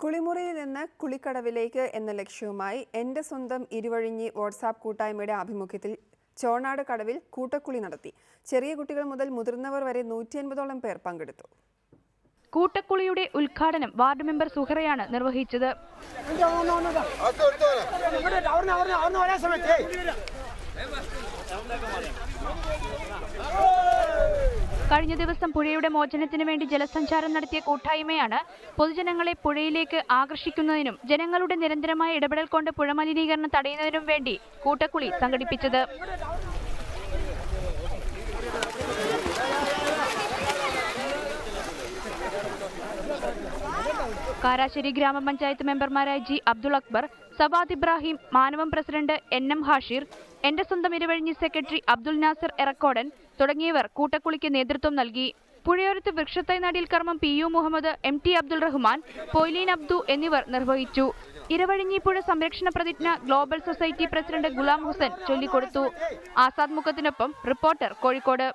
കുളിമുറിയിൽ നിന്ന് കുളിക്കടവിലേക്ക് എന്ന ലക്ഷ്യവുമായി എന്റെ സ്വന്തം ഇരുവഴിഞ്ഞി വാട്സാപ്പ് കൂട്ടായ്മയുടെ ആഭിമുഖ്യത്തിൽ ചോണാട് കടവിൽ കൂട്ടക്കുളി നടത്തി. ചെറിയ കുട്ടികൾ മുതൽ മുതിർന്നവർ വരെ 150ഓളം പേർ പങ്കെടുത്തു. കൂട്ടക്കുളിയുടെ ഉദ്ഘാടനം വാർഡ് മെമ്പർ സുഹറയാണ് നിർവഹിച്ചത്. കഴിഞ്ഞ ദിവസം പുഴയുടെ മോചനത്തിന് വേണ്ടി ജലസഞ്ചാരം നടത്തിയ കൂട്ടായ്മയാണ് പൊതുജനങ്ങളെ പുഴയിലേക്ക് ആകർഷിക്കുന്നതിനും ജനങ്ങളുടെ നിരന്തരമായ ഇടപെടൽ കൊണ്ട് പുഴ മലിനീകരണം തടയുന്നതിനും വേണ്ടി കൂട്ടക്കുളി സംഘടിപ്പിച്ചത്. കാരാശ്ശേരി ഗ്രാമപഞ്ചായത്ത് മെമ്പർമാരായ G Abdul Akbar, Savad Ibrahim, മാനവം president NM Hashir, എന്റെ സ്വന്തം ഇരുവഴിഞ്ഞി സെക്രട്ടറി അബ്ദുൽ നാസർ എറക്കോടൻ തുടങ്ങിയവർ കൂട്ടക്കുളിക്ക് നേതൃത്വം നൽകി. പുഴയോരത്ത് വൃക്ഷത്തൈ നടീൽ കർമ്മം PU മുഹമ്മദ്, MT അബ്ദുൾ റഹ്മാൻ, പൊയ്ലീൻ അബ്ദു എന്നിവർ നിർവഹിച്ചു. ഇരുവഴിഞ്ഞി പുഴ സംരക്ഷണ പ്രതിജ്ഞ global society president Ghulam Hussain ചൊല്ലിക്കൊടുത്തു. ആസാദ് മുഖത്തിനൊപ്പം റിപ്പോർട്ടർ കോഴിക്കോട്.